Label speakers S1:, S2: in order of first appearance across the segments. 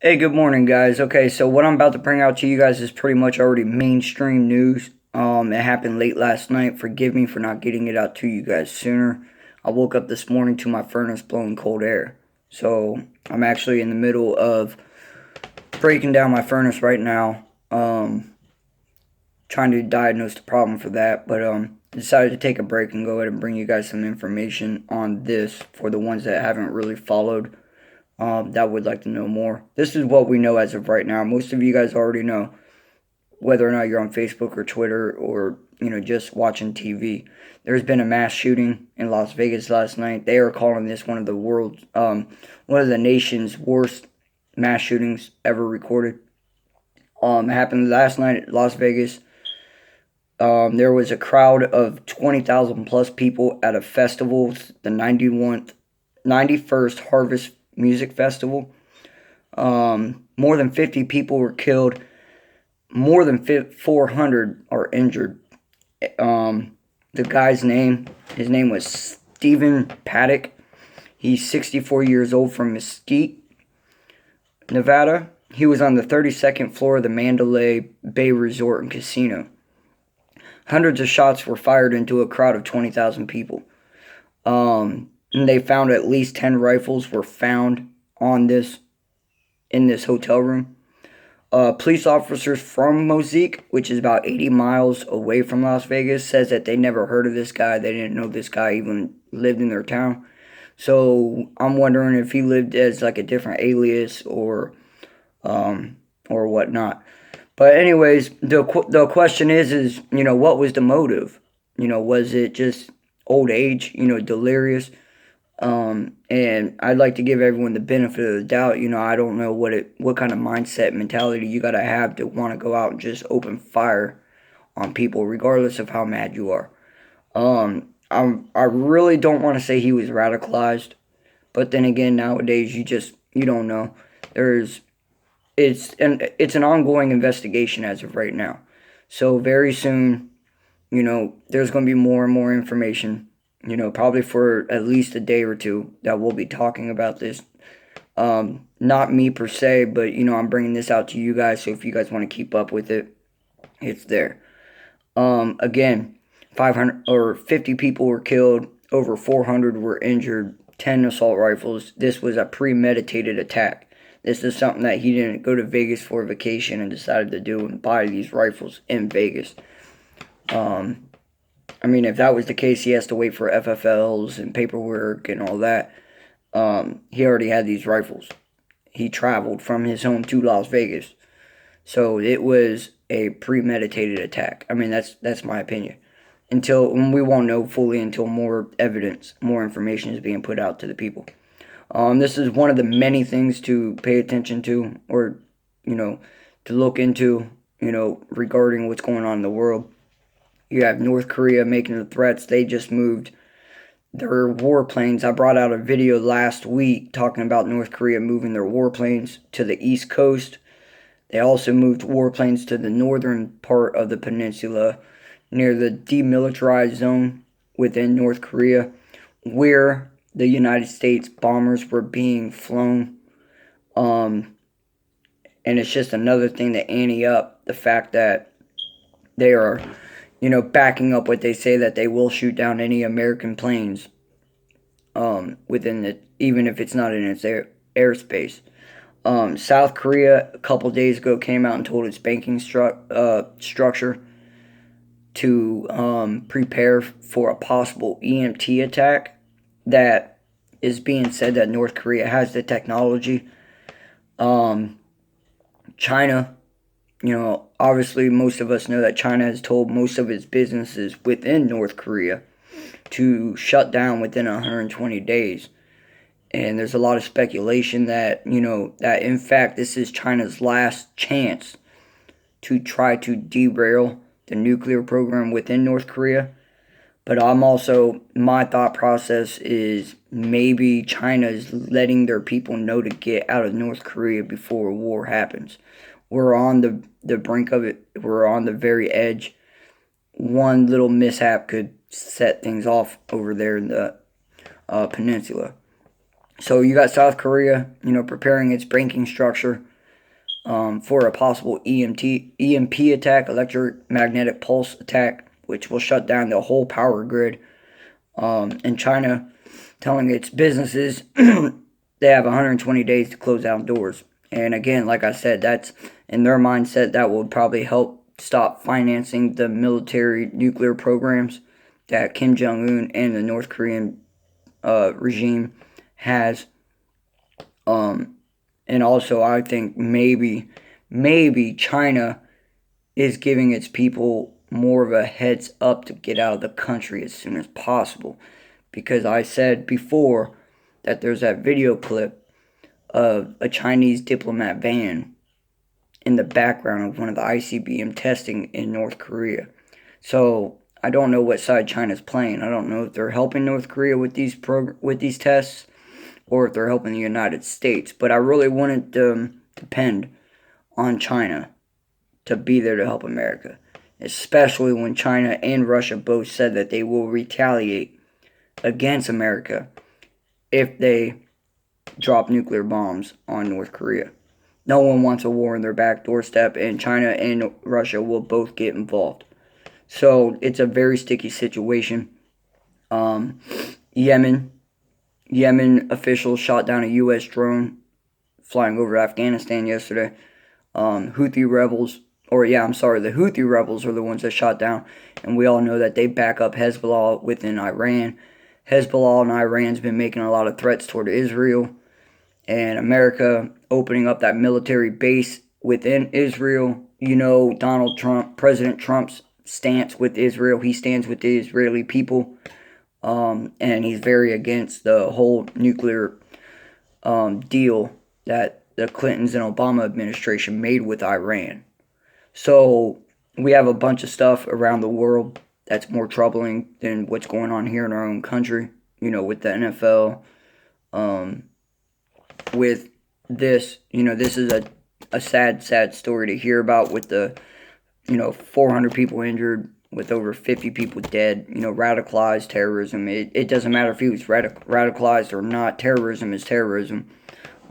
S1: Hey, good morning, guys. Okay, so what I'm about to bring out to you guys is pretty much already mainstream news. It happened late last night. Forgive me for not getting it out to you guys sooner. I woke up this morning to my furnace blowing cold air. So I'm actually in the middle of breaking down my furnace right now. Trying to diagnose the problem for that, but decided to take a break and go ahead and bring you guys some information on this for the ones that haven't really followed that would like to know more. This is what we know as of right now. Most of you guys already know, whether or not you're on Facebook or Twitter or just watching TV. There's been a mass shooting in Las Vegas last night. They are calling this one of the nation's worst mass shootings ever recorded. It happened last night at Las Vegas. There was a crowd of 20,000 plus people at a festival, the 91st Harvest Music Festival. More than 50 people were killed. More than 400 are injured. The guy's name, his name was Stephen Paddock. He's 64 years old from Mesquite, Nevada. He was on the 32nd floor of the Mandalay Bay Resort and Casino. Hundreds of shots were fired into a crowd of 20,000 people. And they found at least 10 rifles were found in this hotel room. Police officers from Mozique, which is about 80 miles away from Las Vegas, says that they never heard of this guy. They didn't know this guy even lived in their town. So I'm wondering if he lived as like a different alias or whatnot. But anyways, the question is what was the motive? Was it just old age? Delirious. And I'd like to give everyone the benefit of the doubt. I don't know what kind of mindset mentality you gotta have to want to go out and just open fire on people, regardless of how mad you are. I really don't want to say he was radicalized, but then again, nowadays you don't know. It's an ongoing investigation as of right now. So very soon, there's going to be more and more information. Probably for at least a day or two that we'll be talking about this. Not me per se, but I'm bringing this out to you guys. So if you guys want to keep up with it, it's there. Again, 500 or 50 people were killed. Over 400 were injured. 10 assault rifles. This was a premeditated attack. This is something that he didn't go to Vegas for a vacation and decided to do and buy these rifles in Vegas. If that was the case, he has to wait for FFLs and paperwork and all that. He already had these rifles. He traveled from his home to Las Vegas. So it was a premeditated attack. That's my opinion. We won't know fully until more evidence, more information is being put out to the people. This is one of the many things to pay attention to, or to look into, regarding what's going on in the world. You have North Korea making the threats. They just moved their warplanes. I brought out a video last week talking about North Korea moving their warplanes to the East Coast. They also moved warplanes to the northern part of the peninsula near the demilitarized zone within North Korea, where the United States bombers were being flown. And it's just another thing to ante up the fact that they are backing up what they say, that they will shoot down any American planes even if it's not in its airspace. South Korea, a couple days ago, came out and told its banking structure to prepare for a possible EMT attack that is being said that North Korea has the technology. China, obviously most of us know that China has told most of its businesses within North Korea to shut down within 120 days. And there's a lot of speculation that, that in fact this is China's last chance to try to derail the nuclear program within North Korea. But my thought process is maybe China is letting their people know to get out of North Korea before a war happens. We're on the brink of it. We're on the very edge. One little mishap could set things off over there in the peninsula. So you got South Korea, preparing its banking structure for a possible EMP attack, electromagnetic pulse attack, which will shut down the whole power grid. And China telling its businesses they have 120 days to close down doors. And again, like I said, that's in their mindset that will probably help stop financing the military nuclear programs that Kim Jong-un and the North Korean regime has. And also, I think maybe China is giving its people more of a heads up to get out of the country as soon as possible. Because I said before that there's that video clip of a Chinese diplomat van in the background of one of the ICBM testing in North Korea. So I don't know what side China's playing. I don't know if they're helping North Korea with these tests or if they're helping the United States. But I really wouldn't depend on China to be there to help America, especially when China and Russia both said that they will retaliate against America if they drop nuclear bombs on North Korea. No one wants a war on their back doorstep, and China and Russia will both get involved. So it's a very sticky situation. Yemen officials shot down a U.S. drone flying over Afghanistan yesterday. The Houthi rebels are the ones that shot down, and we all know that they back up Hezbollah within Iran. Hezbollah and Iran's been making a lot of threats toward Israel, and America opening up that military base within Israel. You know, President Trump's stance with Israel. He stands with the Israeli people, and he's very against the whole nuclear deal that the Clintons and Obama administration made with Iran. So we have a bunch of stuff around the world that's more troubling than what's going on here in our own country. You know, with the NFL, with this, this is a sad story to hear about with the, 400 people injured, with over 50 people dead, radicalized terrorism. It doesn't matter if he was radicalized or not. Terrorism is terrorism.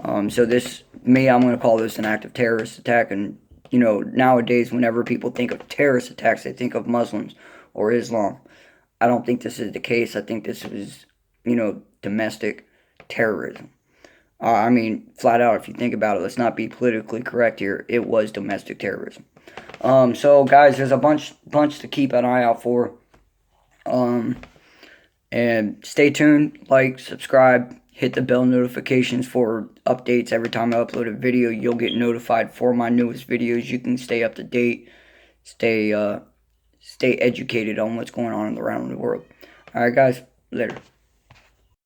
S1: So I'm going to call this an act of terrorist attack. And, nowadays, whenever people think of terrorist attacks, they think of Muslims or Islam. I don't think this is the case. I think this was, domestic terrorism. Flat out, if you think about it, let's not be politically correct here. It was domestic terrorism. So guys, there's a bunch to keep an eye out for. And stay tuned, like, subscribe, hit the bell notifications for updates. Every time I upload a video, you'll get notified for my newest videos. You can stay up to date, stay educated on what's going on around the world. Alright guys, later.